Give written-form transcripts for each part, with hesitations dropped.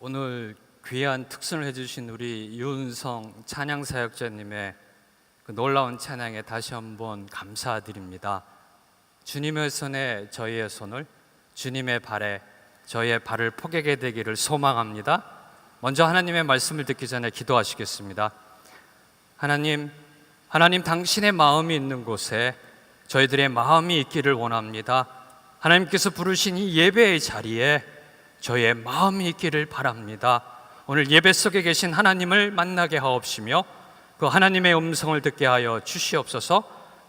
오늘 귀한 특선을 해주신 우리 유은성 찬양사역자님의 그 놀라운 찬양에 다시 한번 감사드립니다. 주님의 손에 저희의 손을, 주님의 발에 저희의 발을 포개게 되기를 소망합니다. 먼저 하나님의 말씀을 듣기 전에 기도하시겠습니다. 하나님 당신의 마음이 있는 곳에 저희들의 마음이 있기를 원합니다. 하나님께서 부르신 이 예배의 자리에 저희의 마음이 있기를 바랍니다. 오늘 예배 속에 계신 하나님을 만나게 하옵시며 그 하나님의 음성을 듣게 하여 주시옵소서.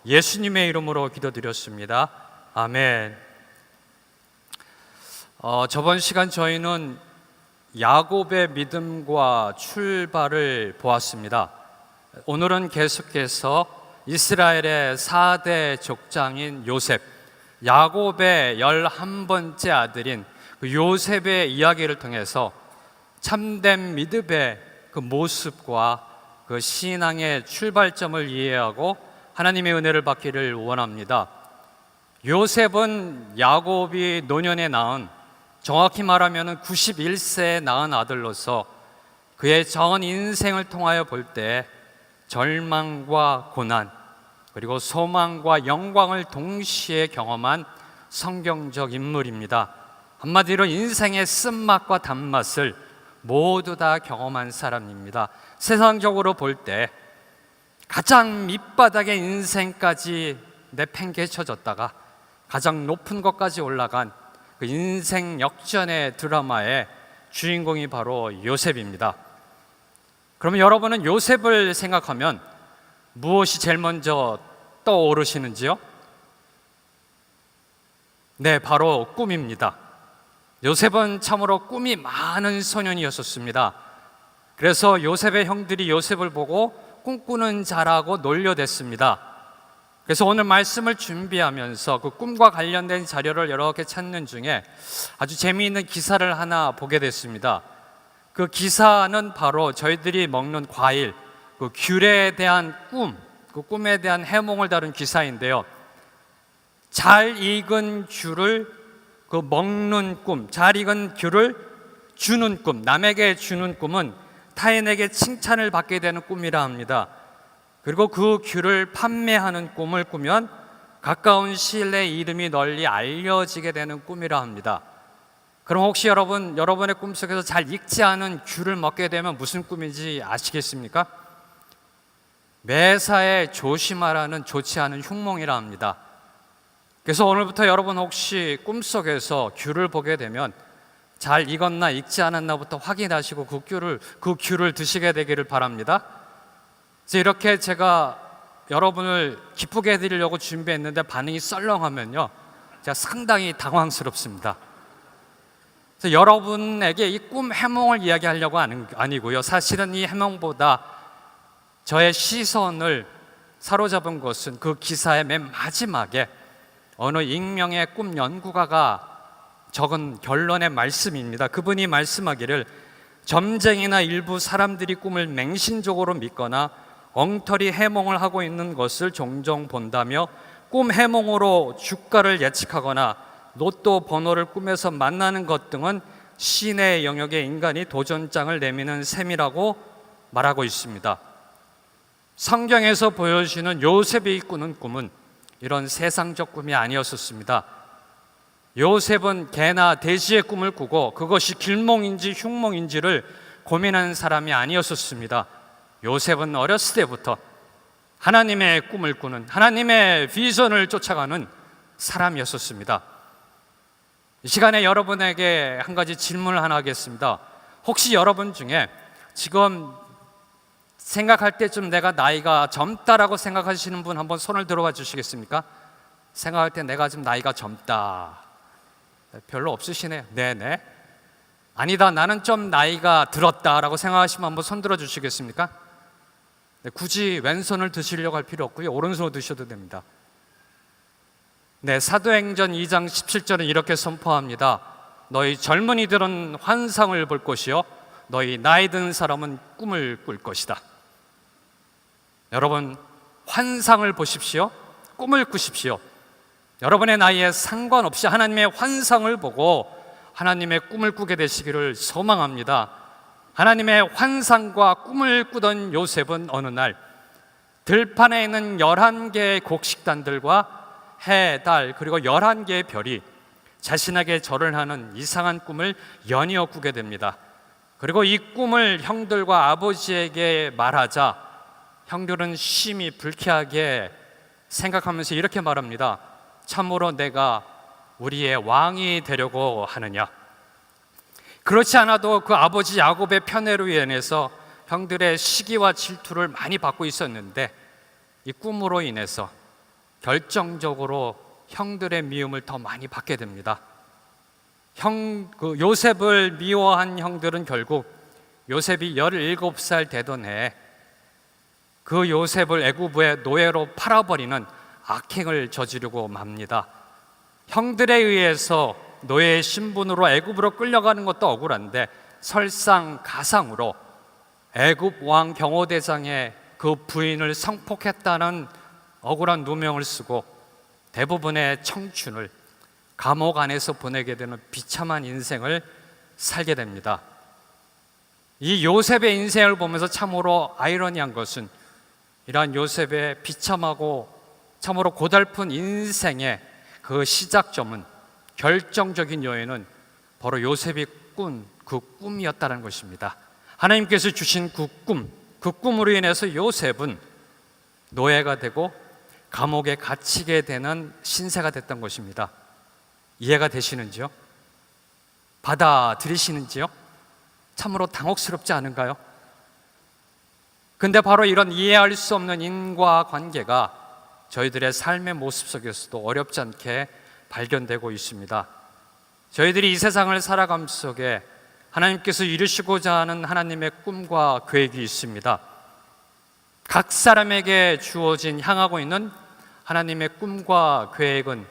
예수님의 이름으로 기도드렸습니다. 아멘. 저번 시간 저희는 야곱의 믿음과 출발을 보았습니다. 오늘은 계속해서 이스라엘의 4대 족장인 요셉, 야곱의 11번째 아들인 그 요셉의 이야기를 통해서 참된 믿음의 그 모습과 그 신앙의 출발점을 이해하고 하나님의 은혜를 받기를 원합니다. 요셉은 야곱이 노년에 낳은, 정확히 말하면 91세에 낳은 아들로서 그의 전 인생을 통하여 볼 때 절망과 고난 그리고 소망과 영광을 동시에 경험한 성경적 인물입니다. 한마디로 인생의 쓴맛과 단맛을 모두 다 경험한 사람입니다. 세상적으로 볼 때 가장 밑바닥의 인생까지 내팽개쳐졌다가 가장 높은 것까지 올라간 그 인생 역전의 드라마의 주인공이 바로 요셉입니다. 그러면 여러분은 요셉을 생각하면 무엇이 제일 먼저 떠오르시는지요? 네, 바로 꿈입니다. 요셉은 참으로 꿈이 많은 소년이었습니다. 그래서 요셉의 형들이 요셉을 보고 꿈꾸는 자라고 놀려댔습니다. 그래서 오늘 말씀을 준비하면서 그 꿈과 관련된 자료를 여러 개 찾는 중에 아주 재미있는 기사를 하나 보게 됐습니다. 그 기사는 바로 저희들이 먹는 과일, 그 귤에 대한 꿈, 그 꿈에 대한 해몽을 다룬 기사인데요. 잘 익은 귤을 그 먹는 꿈, 잘 익은 귤을 주는 꿈, 남에게 주는 꿈은 타인에게 칭찬을 받게 되는 꿈이라 합니다. 그리고 그 귤을 판매하는 꿈을 꾸면 가까운 시일 내에 이름이 널리 알려지게 되는 꿈이라 합니다. 그럼 혹시 여러분의 꿈속에서 잘 익지 않은 귤을 먹게 되면 무슨 꿈인지 아시겠습니까? 매사에 조심하라는 좋지 않은 흉몽이라 합니다. 그래서 오늘부터 여러분 혹시 꿈속에서 귤을 보게 되면 잘 익었나 익지 않았나부터 확인하시고 그 귤을 드시게 되기를 바랍니다. 이렇게 제가 여러분을 기쁘게 해드리려고 준비했는데 반응이 썰렁하면요, 제가 상당히 당황스럽습니다. 그래서 여러분에게 이 꿈 해몽을 이야기하려고 아니고요, 사실은 이 해몽보다 저의 시선을 사로잡은 것은 그 기사의 맨 마지막에 어느 익명의 꿈 연구가가 적은 결론의 말씀입니다. 그분이 말씀하기를 점쟁이나 일부 사람들이 꿈을 맹신적으로 믿거나 엉터리 해몽을 하고 있는 것을 종종 본다며 꿈 해몽으로 주가를 예측하거나 로또 번호를 꿈에서 만나는 것 등은 신의 영역에 인간이 도전장을 내미는 셈이라고 말하고 있습니다. 성경에서 보여주시는 요셉이 꾸는 꿈은 이런 세상적 꿈이 아니었습니다. 요셉은 개나 돼지의 꿈을 꾸고 그것이 길몽인지 흉몽인지를 고민하는 사람이 아니었습니다. 요셉은 어렸을 때부터 하나님의 꿈을 꾸는, 하나님의 비전을 쫓아가는 사람이었습니다. 이 시간에 여러분에게 한 가지 질문을 하나 하겠습니다. 혹시 여러분 중에 지금 생각할 때쯤 내가 나이가 젊다라고 생각하시는 분 한번 손을 들어봐 주시겠습니까? 생각할 때 내가 좀 나이가 젊다. 별로 없으시네요. 네네. 아니다, 나는 좀 나이가 들었다라고 생각하시면 한번 손 들어 주시겠습니까? 네, 굳이 왼손을 드시려고 할 필요 없고요, 오른손으로 드셔도 됩니다. 네, 사도행전 2장 17절은 이렇게 선포합니다. 너희 젊은이들은 환상을 볼 것이요 너희 나이 든 사람은 꿈을 꿀 것이다. 여러분, 환상을 보십시오. 꿈을 꾸십시오. 여러분의 나이에 상관없이 하나님의 환상을 보고 하나님의 꿈을 꾸게 되시기를 소망합니다. 하나님의 환상과 꿈을 꾸던 요셉은 어느 날 들판에 있는 11개의 곡식단들과 해, 달, 그리고 11개의 별이 자신에게 절을 하는 이상한 꿈을 연이어 꾸게 됩니다. 그리고 이 꿈을 형들과 아버지에게 말하자 형들은 심히 불쾌하게 생각하면서 이렇게 말합니다. 참으로 내가 우리의 왕이 되려고 하느냐? 그렇지 않아도 그 아버지 야곱의 편애로 인해서 형들의 시기와 질투를 많이 받고 있었는데 이 꿈으로 인해서 결정적으로 형들의 미움을 더 많이 받게 됩니다. 요셉을 미워한 형들은 결국 요셉이 17살 되던 해에 그 요셉을 애굽의 노예로 팔아버리는 악행을 저지르고 맙니다. 형들에 의해서 노예의 신분으로 애굽으로 끌려가는 것도 억울한데 설상가상으로 애굽 왕 경호대장의 그 부인을 성폭했다는 억울한 누명을 쓰고 대부분의 청춘을 감옥 안에서 보내게 되는 비참한 인생을 살게 됩니다. 이 요셉의 인생을 보면서 참으로 아이러니한 것은 이러한 요셉의 비참하고 참으로 고달픈 인생의 그 시작점은, 결정적인 요인은 바로 요셉이 꾼 그 꿈이었다는 것입니다. 하나님께서 주신 그 꿈으로 인해서 요셉은 노예가 되고 감옥에 갇히게 되는 신세가 됐던 것입니다. 이해가 되시는지요? 받아들이시는지요? 참으로 당혹스럽지 않은가요? 근데 바로 이런 이해할 수 없는 인과관계가 저희들의 삶의 모습 속에서도 어렵지 않게 발견되고 있습니다. 저희들이 이 세상을 살아감 속에 하나님께서 이루시고자 하는 하나님의 꿈과 계획이 있습니다. 각 사람에게 주어진 향하고 있는 하나님의 꿈과 계획은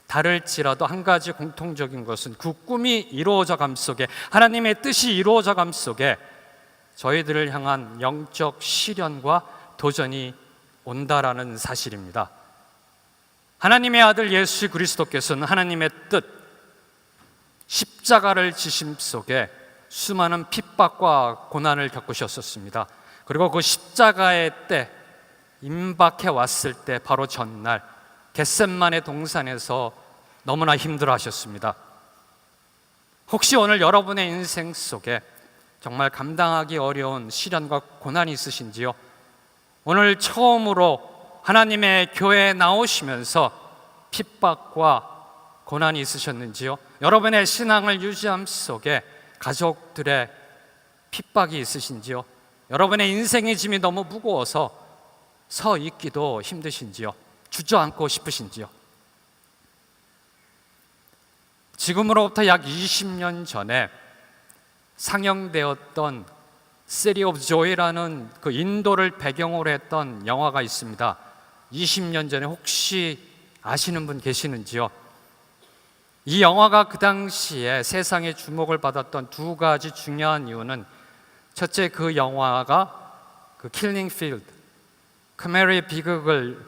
다를지라도 한 가지 공통적인 것은 그 꿈이 이루어져 감 속에, 하나님의 뜻이 이루어져 감 속에 저희들을 향한 영적 시련과 도전이 온다라는 사실입니다. 하나님의 아들 예수 그리스도께서는 하나님의 뜻, 십자가를 지심 속에 수많은 핍박과 고난을 겪으셨었습니다. 그리고 그 십자가의 때 임박해 왔을 때 바로 전날 겟셋마네 동산에서 너무나 힘들어 하셨습니다. 혹시 오늘 여러분의 인생 속에 정말 감당하기 어려운 시련과 고난이 있으신지요? 오늘 처음으로 하나님의 교회에 나오시면서 핍박과 고난이 있으셨는지요? 여러분의 신앙을 유지함 속에 가족들의 핍박이 있으신지요? 여러분의 인생의 짐이 너무 무거워서 서 있기도 힘드신지요? 주저앉고 싶으신지요? 지금으로부터 약 20년 전에 상영되었던 City of Joy라는 그 인도를 배경으로 했던 영화가 있습니다. 20년 전에 혹시 아시는 분 계시는지요? 이 영화가 그 당시에 세상의 주목을 받았던 두 가지 중요한 이유는, 첫째, 그 영화가 그 킬링 필드, 크메리 비극을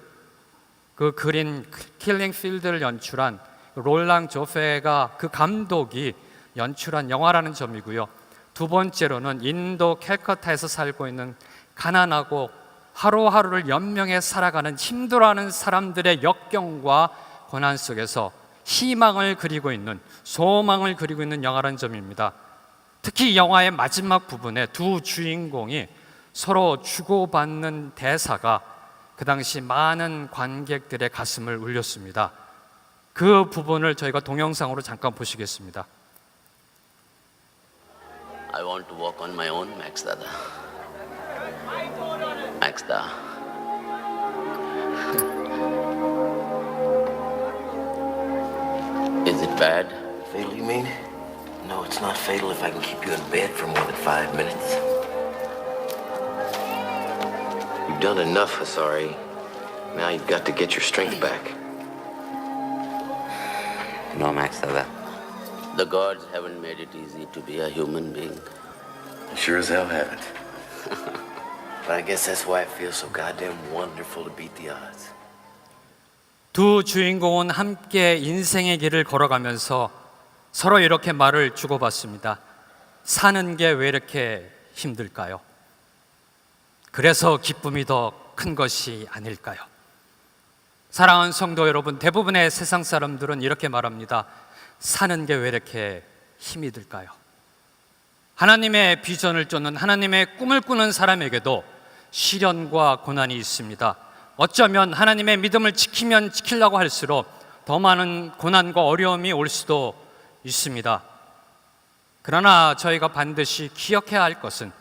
그 그린 킬링 필드를 연출한 롤랑 조페가 그 감독이 연출한 영화라는 점이고요. 두 번째로는 인도 캘커타에서 살고 있는 가난하고 하루하루를 연명해 살아가는 힘들어하는 사람들의 역경과 고난 속에서 희망을 그리고 있는, 소망을 그리고 있는 영화라는 점입니다. 특히 이 영화의 마지막 부분에 두 주인공이 서로 주고받는 대사가 그 당시 많은 관객들의 가슴을 울렸습니다. 그 부분을 저희가 동영상으로 잠깐 보시겠습니다. I want to walk on my own, Max Dada. Max Da. Is it bad? Fatal, you mean? No, it's not fatal if I can keep you in bed for more than 5 minutes. You've done enough, Hasari. Now you've got to get your strength back. No, Max Dada. The gods haven't made it easy to be a human being. Sure as hell haven't. But I guess that's why it feels so goddamn wonderful to beat the odds. 두 주인공은 함께 인생의 길을 걸어가면서 서로 이렇게 말을 주고받습니다. 사는 게 왜 이렇게 힘들까요? 그래서 기쁨이 더 큰 것이 아닐까요? 사랑하는 성도 여러분, 대부분의 세상 사람들은 이렇게 말합니다. 사는 게 왜 이렇게 힘이 들까요? 하나님의 비전을 쫓는, 하나님의 꿈을 꾸는 사람에게도 시련과 고난이 있습니다. 어쩌면 하나님의 믿음을 지키면 지키려고 할수록 더 많은 고난과 어려움이 올 수도 있습니다. 그러나 저희가 반드시 기억해야 할 것은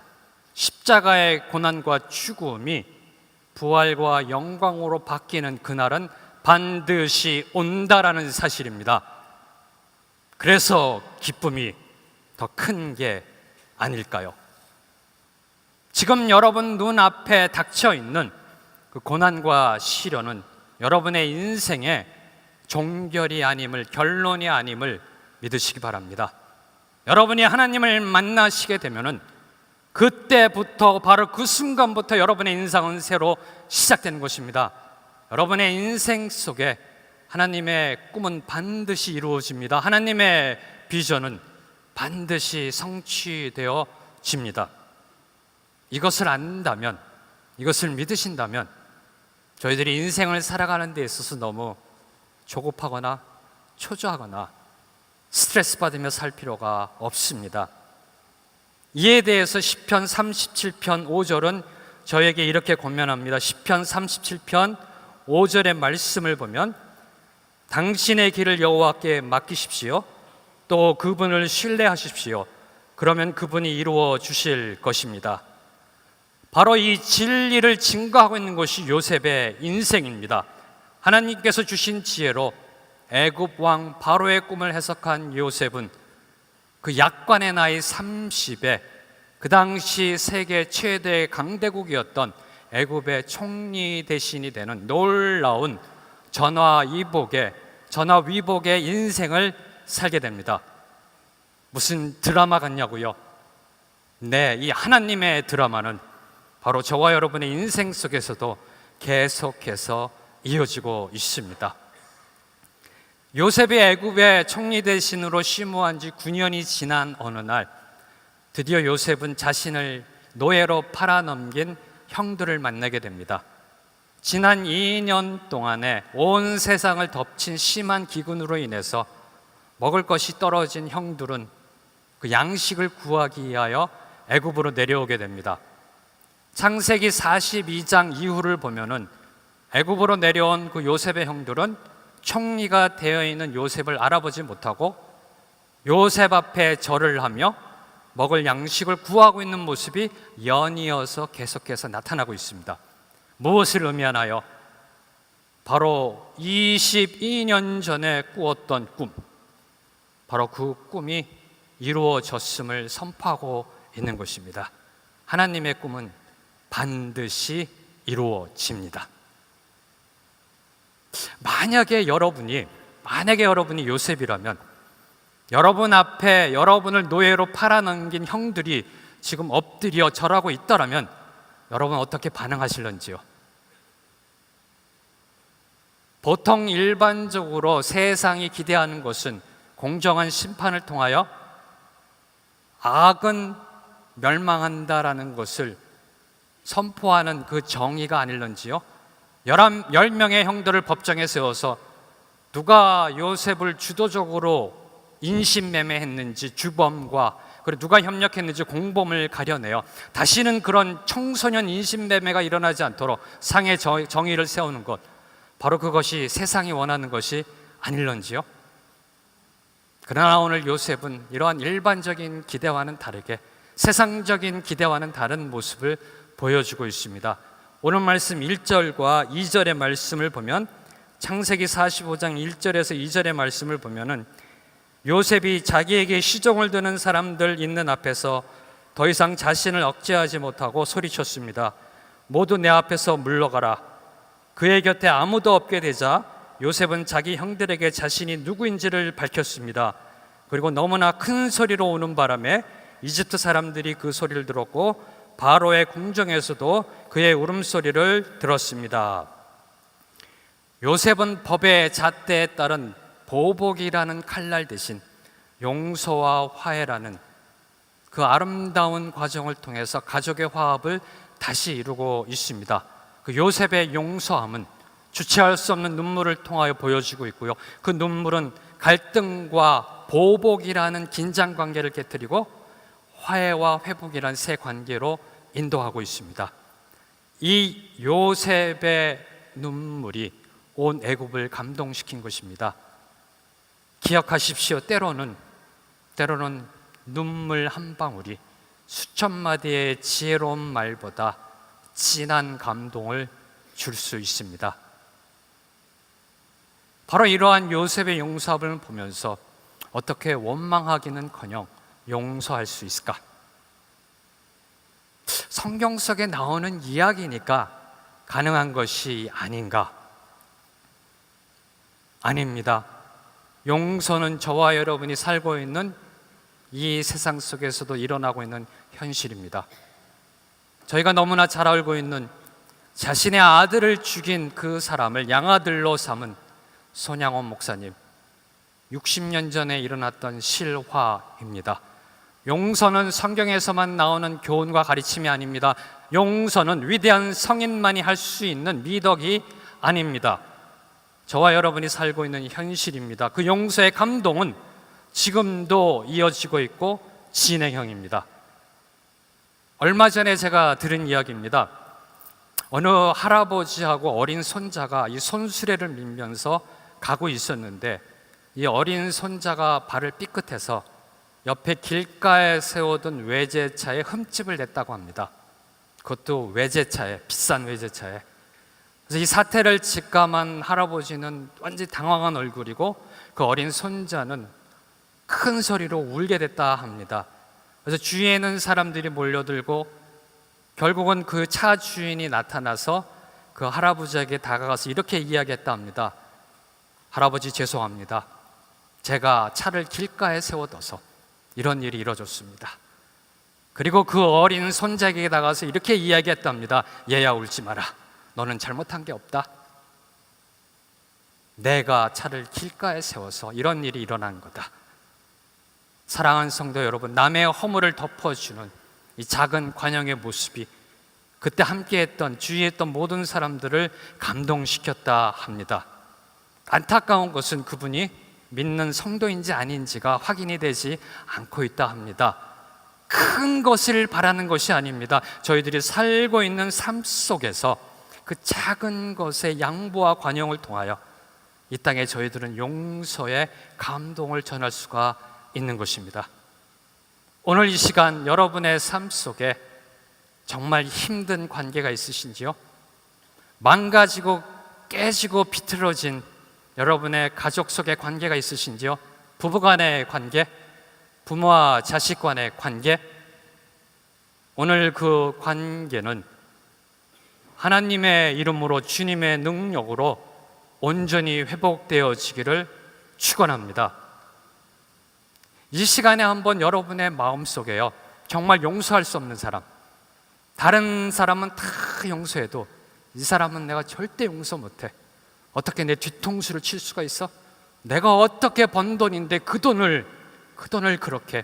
십자가의 고난과 죽음이 부활과 영광으로 바뀌는 그날은 반드시 온다라는 사실입니다. 그래서 기쁨이 더 큰 게 아닐까요? 지금 여러분 눈앞에 닥쳐 있는 그 고난과 시련은 여러분의 인생의 종결이 아님을, 결론이 아님을 믿으시기 바랍니다. 여러분이 하나님을 만나시게 되면은 그때부터, 바로 그 순간부터 여러분의 인생은 새로 시작되는 것입니다. 여러분의 인생 속에 하나님의 꿈은 반드시 이루어집니다. 하나님의 비전은 반드시 성취되어집니다. 이것을 안다면, 이것을 믿으신다면 저희들이 인생을 살아가는 데 있어서 너무 조급하거나 초조하거나 스트레스 받으며 살 필요가 없습니다. 이에 대해서 시편 37편 5절은 저에게 이렇게 권면합니다. 시편 37편 5절의 말씀을 보면 당신의 길을 여호와께 맡기십시오. 또 그분을 신뢰하십시오. 그러면 그분이 이루어 주실 것입니다. 바로 이 진리를 증거하고 있는 것이 요셉의 인생입니다. 하나님께서 주신 지혜로 애굽 왕 바로의 꿈을 해석한 요셉은 그 약관의 나이 30에 그 당시 세계 최대 강대국이었던 애굽의 총리 대신이 되는 놀라운 전화위복의 인생을 살게 됩니다. 무슨 드라마 같냐고요? 네, 이 하나님의 드라마는 바로 저와 여러분의 인생 속에서도 계속해서 이어지고 있습니다. 요셉이 애굽의 총리 대신으로 심무한 지 9년이 지난 어느 날 드디어 요셉은 자신을 노예로 팔아넘긴 형들을 만나게 됩니다. 지난 2년 동안에 온 세상을 덮친 심한 기근으로 인해서 먹을 것이 떨어진 형들은 그 양식을 구하기 위하여 애굽으로 내려오게 됩니다. 창세기 42장 이후를 보면은 애굽으로 내려온 그 요셉의 형들은 총리가 되어 있는 요셉을 알아보지 못하고 요셉 앞에 절을 하며 먹을 양식을 구하고 있는 모습이 연이어서 계속해서 나타나고 있습니다. 무엇을 의미하나요? 바로 22년 전에 꾸었던 꿈, 바로 그 꿈이 이루어졌음을 선포하고 있는 것입니다. 하나님의 꿈은 반드시 이루어집니다. 만약에 여러분이 요셉이라면 여러분 앞에 여러분을 노예로 팔아넘긴 형들이 지금 엎드려 절하고 있더라면 여러분 어떻게 반응하실런지요? 보통 일반적으로 세상이 기대하는 것은 공정한 심판을 통하여 악은 멸망한다라는 것을 선포하는 그 정의가 아닐런지요? 10명의 형들을 법정에 세워서 누가 요셉을 주도적으로 인신매매했는지 주범과 그리고 누가 협력했는지 공범을 가려내어 다시는 그런 청소년 인신매매가 일어나지 않도록 상의 정의를 세우는 것, 바로 그것이 세상이 원하는 것이 아닐런지요? 그러나 오늘 요셉은 이러한 일반적인 기대와는 다르게 세상적인 기대와는 다른 모습을 보여주고 있습니다. 오늘 말씀 1절과 2절의 말씀을 보면 창세기 45장 1절에서 2절의 말씀을 보면은 요셉이 자기에게 시종을 드는 사람들 있는 앞에서 더 이상 자신을 억제하지 못하고 소리쳤습니다. 모두 내 앞에서 물러가라. 그의 곁에 아무도 없게 되자 요셉은 자기 형들에게 자신이 누구인지를 밝혔습니다. 그리고 너무나 큰 소리로 오는 바람에 이집트 사람들이 그 소리를 들었고 바로의 궁정에서도 그의 울음소리를 들었습니다. 요셉은 법의 잣대에 따른 보복이라는 칼날 대신 용서와 화해라는 그 아름다운 과정을 통해서 가족의 화합을 다시 이루고 있습니다. 그 요셉의 용서함은 주체할 수 없는 눈물을 통하여 보여지고 있고요. 그 눈물은 갈등과 보복이라는 긴장 관계를 깨뜨리고 화해와 회복이라는 새 관계로 인도하고 있습니다. 이 요셉의 눈물이 온 애굽을 감동시킨 것입니다. 기억하십시오. 때로는 눈물 한 방울이 수천 마디의 지혜로운 말보다 진한 감동을 줄 수 있습니다. 바로 이러한 요셉의 용서함을 보면서 어떻게 원망하기는커녕 용서할 수 있을까? 성경 속에 나오는 이야기니까 가능한 것이 아닌가? 아닙니다. 용서는 저와 여러분이 살고 있는 이 세상 속에서도 일어나고 있는 현실입니다. 저희가 너무나 잘 알고 있는 자신의 아들을 죽인 그 사람을 양아들로 삼은 손양원 목사님, 60년 전에 일어났던 실화입니다. 용서는 성경에서만 나오는 교훈과 가르침이 아닙니다. 용서는 위대한 성인만이 할 수 있는 미덕이 아닙니다. 저와 여러분이 살고 있는 현실입니다. 그 용서의 감동은 지금도 이어지고 있고 진행형입니다. 얼마 전에 제가 들은 이야기입니다. 어느 할아버지하고 어린 손자가 이 손수레를 밀면서 가고 있었는데 이 어린 손자가 발을 삐끗해서 옆에 길가에 세워둔 외제차에 흠집을 냈다고 합니다. 그것도 외제차에, 비싼 외제차에. 그래서 이 사태를 직감한 할아버지는 완전히 당황한 얼굴이고 그 어린 손자는 큰 소리로 울게 됐다 합니다. 그래서 주위에 있는 사람들이 몰려들고 결국은 그 차 주인이 나타나서 그 할아버지에게 다가가서 이렇게 이야기했다 합니다. 할아버지 죄송합니다. 제가 차를 길가에 세워둬서 이런 일이 이뤄졌습니다. 그리고 그 어린 손자에게 다가가서 이렇게 이야기했답니다. 얘야 울지 마라. 너는 잘못한 게 없다. 내가 차를 길가에 세워서 이런 일이 일어난 거다. 사랑하는 성도 여러분, 남의 허물을 덮어주는 이 작은 관용의 모습이 그때 함께했던 주위에 있던 모든 사람들을 감동시켰다 합니다. 안타까운 것은 그분이 믿는 성도인지 아닌지가 확인이 되지 않고 있다 합니다. 큰 것을 바라는 것이 아닙니다. 저희들이 살고 있는 삶 속에서 그 작은 것의 양보와 관용을 통하여 이 땅에 저희들은 용서의 감동을 전할 수가 있는 것입니다. 오늘 이 시간 여러분의 삶 속에 정말 힘든 관계가 있으신지요? 망가지고 깨지고 비틀어진 여러분의 가족 속의 관계가 있으신지요? 부부 간의 관계, 부모와 자식 간의 관계. 오늘 그 관계는 하나님의 이름으로 주님의 능력으로 온전히 회복되어지기를 축원합니다. 이 시간에 한번 여러분의 마음속에요, 정말 용서할 수 없는 사람, 다른 사람은 다 용서해도 이 사람은 내가 절대 용서 못해. 어떻게 내 뒤통수를 칠 수가 있어? 내가 어떻게 번 돈인데 그 돈을 그렇게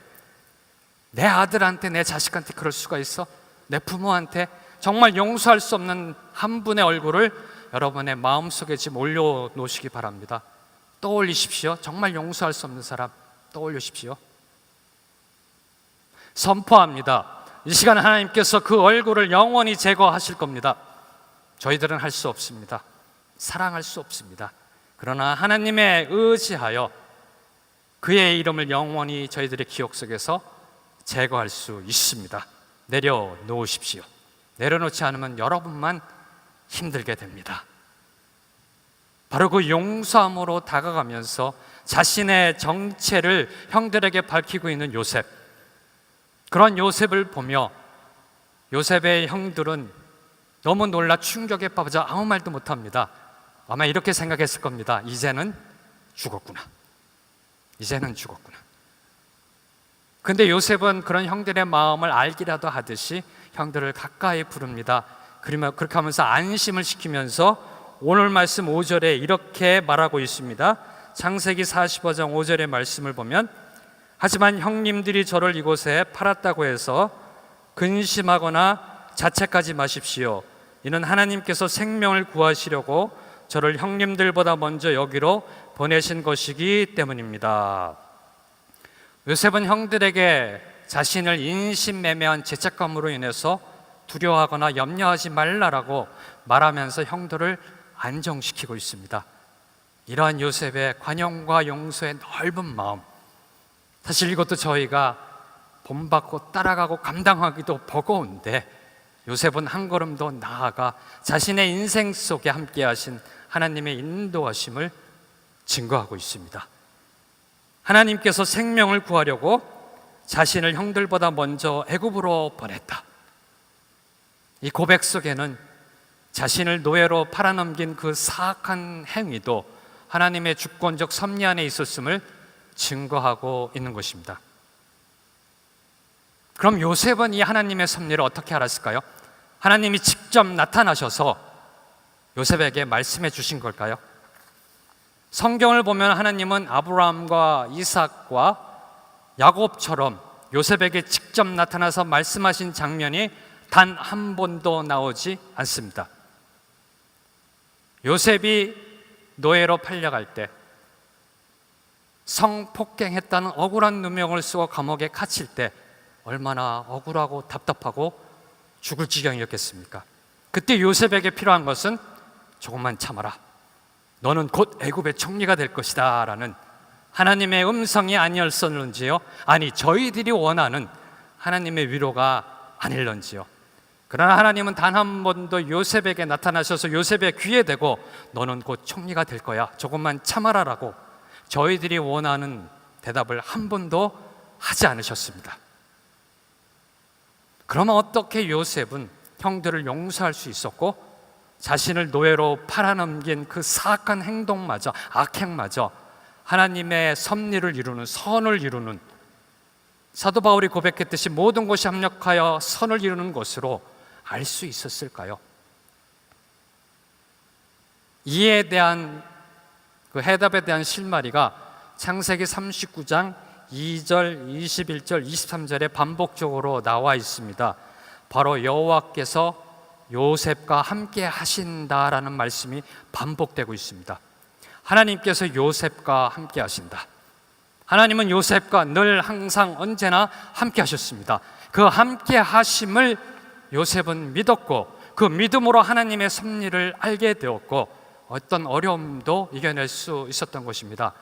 내 아들한테, 내 자식한테 그럴 수가 있어? 내 부모한테? 정말 용서할 수 없는 한 분의 얼굴을 여러분의 마음속에 지금 올려놓으시기 바랍니다. 떠올리십시오. 정말 용서할 수 없는 사람 떠올리십시오. 선포합니다. 이 시간 하나님께서 그 얼굴을 영원히 제거하실 겁니다. 저희들은 할 수 없습니다. 사랑할 수 없습니다. 그러나 하나님의 의지하여 그의 이름을 영원히 저희들의 기억 속에서 제거할 수 있습니다. 내려놓으십시오. 내려놓지 않으면 여러분만 힘들게 됩니다. 바로 그 용서함으로 다가가면서 자신의 정체를 형들에게 밝히고 있는 요셉, 그런 요셉을 보며 요셉의 형들은 너무 놀라 충격에 빠져 아무 말도 못합니다. 아마 이렇게 생각했을 겁니다. 이제는 죽었구나. 이제는 죽었구나. 근데 요셉은 그런 형들의 마음을 알기라도 하듯이 형들을 가까이 부릅니다. 그렇게 하면서 안심을 시키면서 오늘 말씀 5절에 이렇게 말하고 있습니다. 창세기 45장 5절의 말씀을 보면 하지만 형님들이 저를 이곳에 팔았다고 해서 근심하거나 자책하지 마십시오. 이는 하나님께서 생명을 구하시려고 저를 형님들보다 먼저 여기로 보내신 것이기 때문입니다. 요셉은 형들에게 자신을 인신매매한 죄책감으로 인해서 두려워하거나 염려하지 말라라고 말하면서 형들을 안정시키고 있습니다. 이러한 요셉의 관용과 용서의 넓은 마음, 사실 이것도 저희가 본받고 따라가고 감당하기도 버거운데 요셉은 한 걸음 더 나아가 자신의 인생 속에 함께 하신 하나님의 인도하심을 증거하고 있습니다. 하나님께서 생명을 구하려고 자신을 형들보다 먼저 애굽으로 보냈다. 이 고백 속에는 자신을 노예로 팔아넘긴 그 사악한 행위도 하나님의 주권적 섭리 안에 있었음을 증거하고 있는 것입니다. 그럼 요셉은 이 하나님의 섭리를 어떻게 알았을까요? 하나님이 직접 나타나셔서 요셉에게 말씀해 주신 걸까요? 성경을 보면 하나님은 아브라함과 이삭과 야곱처럼 요셉에게 직접 나타나서 말씀하신 장면이 단 한 번도 나오지 않습니다. 요셉이 노예로 팔려갈 때 성폭행했다는 억울한 누명을 쓰고 감옥에 갇힐 때 얼마나 억울하고 답답하고 죽을 지경이었겠습니까? 그때 요셉에게 필요한 것은 조금만 참아라, 너는 곧 애굽의 총리가 될 것이다 라는 하나님의 음성이 아니었었는지요? 아니, 저희들이 원하는 하나님의 위로가 아닐런지요? 그러나 하나님은 단 한 번도 요셉에게 나타나셔서 요셉의 귀에 대고 너는 곧 총리가 될 거야, 조금만 참아라라고 저희들이 원하는 대답을 한 번도 하지 않으셨습니다. 그러면 어떻게 요셉은 형들을 용서할 수 있었고 자신을 노예로 팔아넘긴 그 사악한 행동마저, 악행마저 하나님의 섭리를 이루는, 선을 이루는, 사도 바울이 고백했듯이 모든 것이 합력하여 선을 이루는 것으로 알 수 있었을까요? 이에 대한 그 해답에 대한 실마리가 창세기 39장 2절, 21절, 23절에 반복적으로 나와 있습니다. 바로 여호와께서 요셉과 함께 하신다라는 말씀이 반복되고 있습니다. 하나님께서 요셉과 함께 하신다. 하나님은 요셉과 늘 항상 언제나 함께 하셨습니다. 그 함께 하심을 요셉은 믿었고 그 믿음으로 하나님의 섭리를 알게 되었고 어떤 어려움도 이겨낼 수 있었던 것입니다.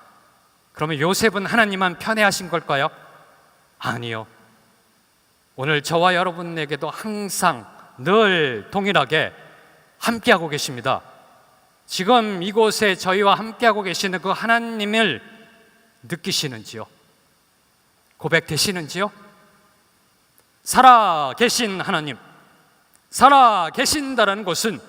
그러면 요셉은 하나님만 편애하신 걸까요? 아니요. 오늘 저와 여러분에게도 항상 늘 동일하게 함께하고 계십니다. 지금 이곳에 저희와 함께하고 계시는 그 하나님을 느끼시는지요? 고백되시는지요? 살아 계신 하나님, 살아 계신다는 것은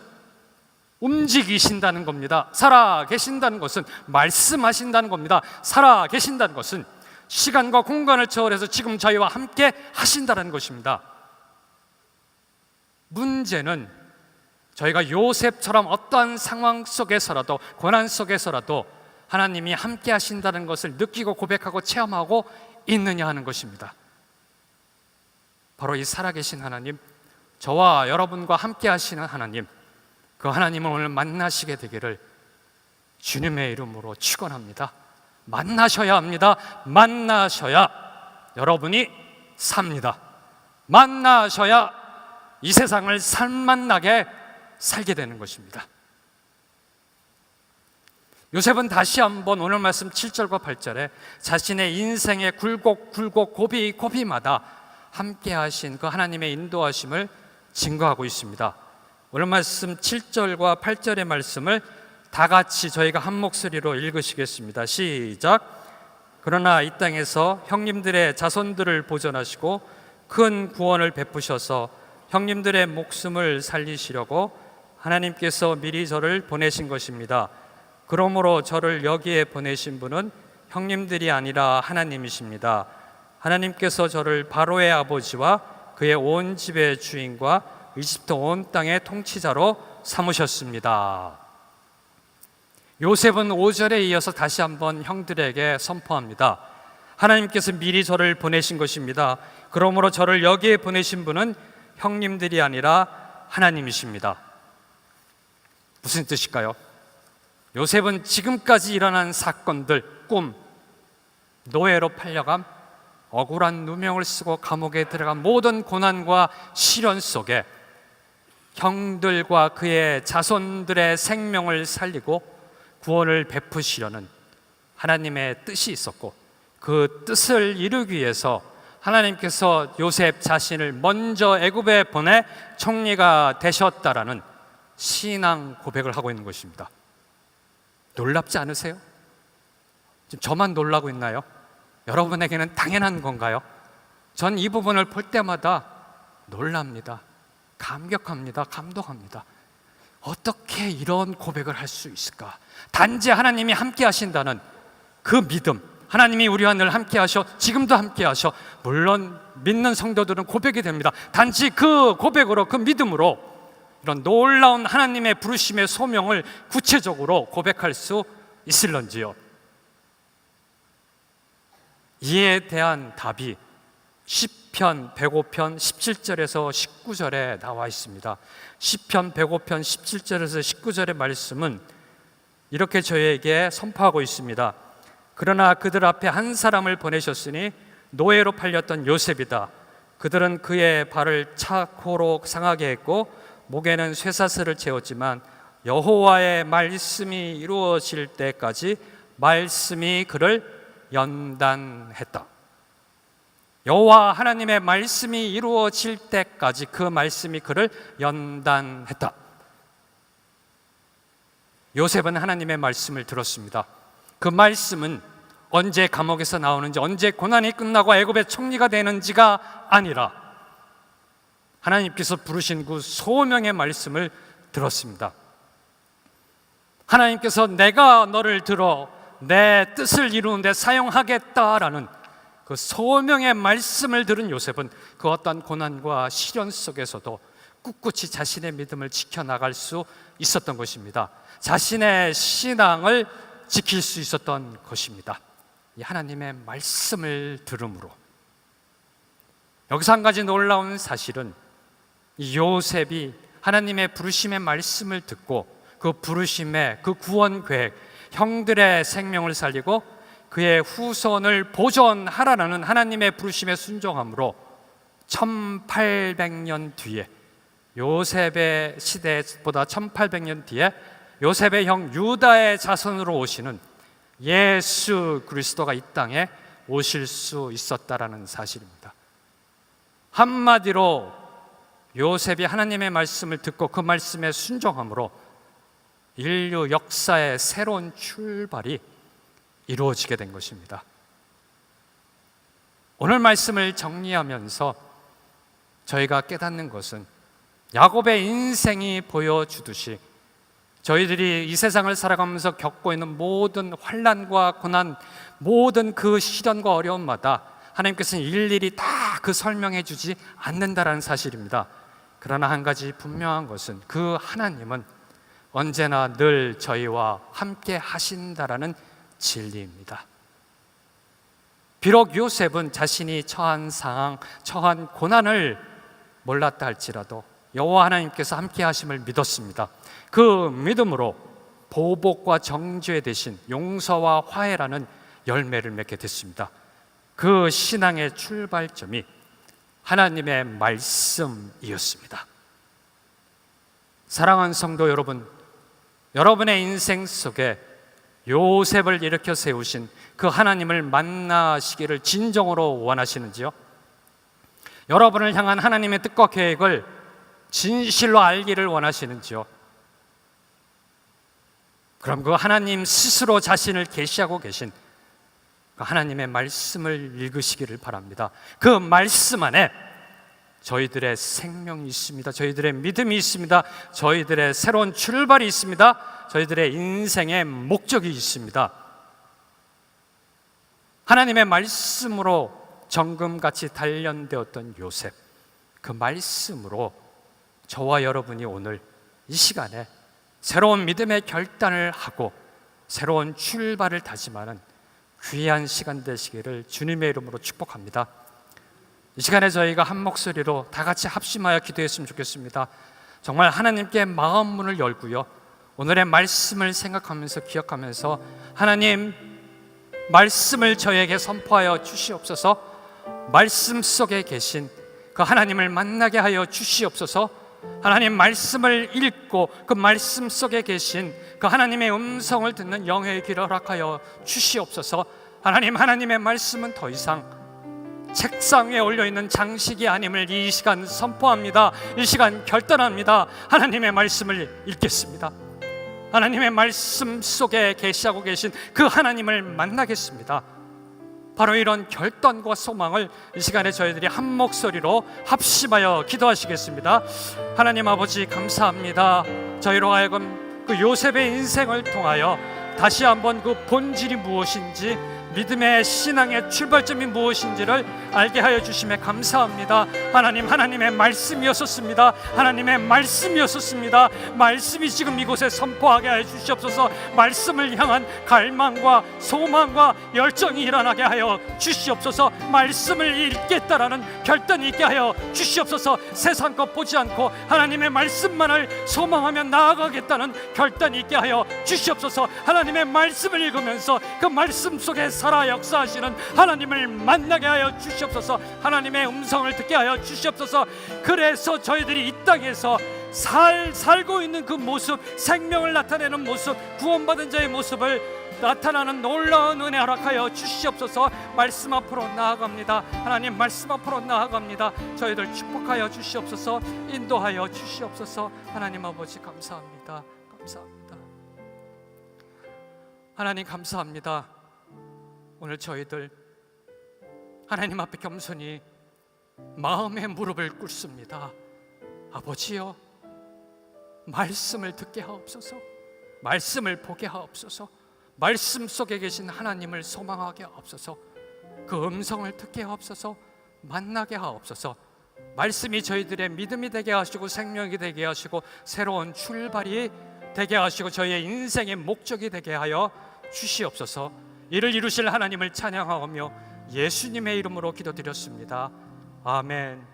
움직이신다는 겁니다. 살아 계신다는 것은 말씀하신다는 겁니다. 살아 계신다는 것은 시간과 공간을 초월해서 지금 저희와 함께 하신다는 것입니다. 문제는 저희가 요셉처럼 어떠한 상황 속에서라도, 고난 속에서라도 하나님이 함께 하신다는 것을 느끼고 고백하고 체험하고 있느냐 하는 것입니다. 바로 이 살아계신 하나님, 저와 여러분과 함께 하시는 하나님, 그 하나님을 오늘 만나시게 되기를 주님의 이름으로 축원합니다. 만나셔야 합니다. 만나셔야 여러분이 삽니다. 만나셔야 이 세상을 살만나게 살게 되는 것입니다. 요셉은 다시 한번 오늘 말씀 7절과 8절에 자신의 인생의 굴곡 고비마다 함께 하신 그 하나님의 인도하심을 증거하고 있습니다. 오늘 말씀 7절과 8절의 말씀을 다 같이 저희가 한 목소리로 읽으시겠습니다. 시작. 그러나 이 땅에서 형님들의 자손들을 보존하시고 큰 구원을 베푸셔서 형님들의 목숨을 살리시려고 하나님께서 미리 저를 보내신 것입니다. 그러므로 저를 여기에 보내신 분은 형님들이 아니라 하나님이십니다. 하나님께서 저를 바로의 아버지와 그의 온 집의 주인과 이집트 온 땅의 통치자로 삼으셨습니다. 요셉은 5절에 이어서 다시 한번 형들에게 선포합니다. 하나님께서 미리 저를 보내신 것입니다. 그러므로 저를 여기에 보내신 분은 형님들이 아니라 하나님이십니다. 무슨 뜻일까요? 요셉은 지금까지 일어난 사건들, 꿈, 노예로 팔려감, 억울한 누명을 쓰고 감옥에 들어간 모든 고난과 시련 속에 형들과 그의 자손들의 생명을 살리고 구원을 베푸시려는 하나님의 뜻이 있었고, 그 뜻을 이루기 위해서 하나님께서 요셉 자신을 먼저 애굽에 보내 총리가 되셨다라는 신앙 고백을 하고 있는 것입니다. 놀랍지 않으세요? 지금 저만 놀라고 있나요? 여러분에게는 당연한 건가요? 전 이 부분을 볼 때마다 놀랍니다. 감격합니다. 감동합니다. 어떻게 이런 고백을 할 수 있을까? 단지 하나님이 함께 하신다는 그 믿음, 하나님이 우리와 늘 함께 하셔, 지금도 함께 하셔. 물론 믿는 성도들은 고백이 됩니다. 단지 그 고백으로, 그 믿음으로 이런 놀라운 하나님의 부르심의 소명을 구체적으로 고백할 수 있을런지요? 이에 대한 답이 시편 105편 17절에서 19절에 나와 있습니다. 시편 105편 17절에서 19절의 말씀은 이렇게 저희에게 선포하고 있습니다. 그러나 그들 앞에 한 사람을 보내셨으니 노예로 팔렸던 요셉이다. 그들은 그의 발을 차고로 상하게 했고 목에는 쇠사슬을 채웠지만 여호와의 말씀이 이루어질 때까지 말씀이 그를 연단했다. 여호와 하나님의 말씀이 이루어질 때까지 그 말씀이 그를 연단했다. 요셉은 하나님의 말씀을 들었습니다. 그 말씀은 언제 감옥에서 나오는지, 언제 고난이 끝나고 애굽의 총리가 되는지가 아니라 하나님께서 부르신 그 소명의 말씀을 들었습니다. 하나님께서 내가 너를 들어 내 뜻을 이루는 데 사용하겠다라는 그 소명의 말씀을 들은 요셉은 그 어떤 고난과 시련 속에서도 꿋꿋이 자신의 믿음을 지켜나갈 수 있었던 것입니다. 자신의 신앙을 지킬 수 있었던 것입니다. 이 하나님의 말씀을 들음으로. 여기서 한 가지 놀라운 사실은 이 요셉이 하나님의 부르심의 말씀을 듣고 그 부르심의 그 구원 계획, 형들의 생명을 살리고 그의 후손을 보존하라는 하나님의 부르심에 순종함으로 1800년 뒤에, 요셉의 시대보다 1800년 뒤에 요셉의 형 유다의 자손으로 오시는 예수 그리스도가 이 땅에 오실 수 있었다라는 사실입니다. 한마디로 요셉이 하나님의 말씀을 듣고 그 말씀에 순종함으로 인류 역사의 새로운 출발이 이루어지게 된 것입니다. 오늘 말씀을 정리하면서 저희가 깨닫는 것은 야곱의 인생이 보여주듯이 저희들이 이 세상을 살아가면서 겪고 있는 모든 환난과 고난, 모든 그 시련과 어려움마다 하나님께서는 일일이 다 그 설명해 주지 않는다라는 사실입니다. 그러나 한 가지 분명한 것은 그 하나님은 언제나 늘 저희와 함께 하신다라는 진리입니다. 비록 요셉은 자신이 처한 상황, 처한 고난을 몰랐다 할지라도 여호와 하나님께서 함께 하심을 믿었습니다. 그 믿음으로 보복과 정죄 대신 용서와 화해라는 열매를 맺게 됐습니다. 그 신앙의 출발점이 하나님의 말씀이었습니다. 사랑하는 성도 여러분, 여러분의 인생 속에 요셉을 일으켜 세우신 그 하나님을 만나시기를 진정으로 원하시는지요? 여러분을 향한 하나님의 뜻과 계획을 진실로 알기를 원하시는지요? 그럼 그 하나님 스스로 자신을 계시하고 계신 그 하나님의 말씀을 읽으시기를 바랍니다. 그 말씀 안에 저희들의 생명이 있습니다. 저희들의 믿음이 있습니다. 저희들의 새로운 출발이 있습니다. 저희들의 인생의 목적이 있습니다. 하나님의 말씀으로 정금같이 단련되었던 요셉, 그 말씀으로 저와 여러분이 오늘 이 시간에 새로운 믿음의 결단을 하고 새로운 출발을 다짐하는 귀한 시간 되시기를 주님의 이름으로 축복합니다. 이 시간에 저희가 한 목소리로 다 같이 합심하여 기도했으면 좋겠습니다. 정말 하나님께 마음 문을 열고요, 오늘의 말씀을 생각하면서 기억하면서 하나님 말씀을 저에게 선포하여 주시옵소서. 말씀 속에 계신 그 하나님을 만나게 하여 주시옵소서. 하나님 말씀을 읽고 그 말씀 속에 계신 그 하나님의 음성을 듣는 영의 길을 허락하여 주시옵소서. 하나님의 말씀은 더 이상 책상 위에 올려있는 장식이 아님을 이 시간 선포합니다. 이 시간 결단합니다. 하나님의 말씀을 읽겠습니다. 하나님의 말씀 속에 계시하고 계신 그 하나님을 만나겠습니다. 바로 이런 결단과 소망을 이 시간에 저희들이 한 목소리로 합심하여 기도하시겠습니다. 하나님 아버지 감사합니다. 저희로 하여금 그 요셉의 인생을 통하여 다시 한번 그 본질이 무엇인지, 믿음의 신앙의 출발점이 무엇인지를 알게 하여 주심에 감사합니다. 하나님의 말씀이었습니다. 하나님의 말씀이었습니다. 말씀이 지금 이곳에 선포하게 하여 주시옵소서. 말씀을 향한 갈망과 소망과 열정이 일어나게 하여 주시옵소서. 말씀을 읽겠다라는 결단이 있게 하여 주시옵소서. 세상 것 보지 않고 하나님의 말씀만을 소망하며 나아가겠다는 결단이 있게 하여 주시옵소서. 하나님의 말씀을 읽으면서 그 말씀 속에 살아 역사하시는 하나님을 만나게 하여 주시옵소서. 하나님의 음성을 듣게 하여 주시옵소서. 그래서 저희들이 이 땅에서 살고 있는 그 모습, 생명을 나타내는 모습, 구원받은 자의 모습을 나타나는 놀라운 은혜 허락하여 주시옵소서. 말씀 앞으로 나아갑니다. 하나님 말씀 앞으로 나아갑니다. 저희들 축복하여 주시옵소서. 인도하여 주시옵소서. 하나님 아버지 감사합니다. 감사합니다. 하나님 감사합니다. 오늘 저희들 하나님 앞에 겸손히 마음의 무릎을 꿇습니다. 아버지여, 말씀을 듣게 하옵소서. 말씀을 보게 하옵소서. 말씀 속에 계신 하나님을 소망하게 하옵소서. 그 음성을 듣게 하옵소서. 만나게 하옵소서. 말씀이 저희들의 믿음이 되게 하시고 생명이 되게 하시고 새로운 출발이 되게 하시고 저희의 인생의 목적이 되게 하여 주시옵소서. 이를 이루실 하나님을 찬양하오며 예수님의 이름으로 기도드렸습니다. 아멘.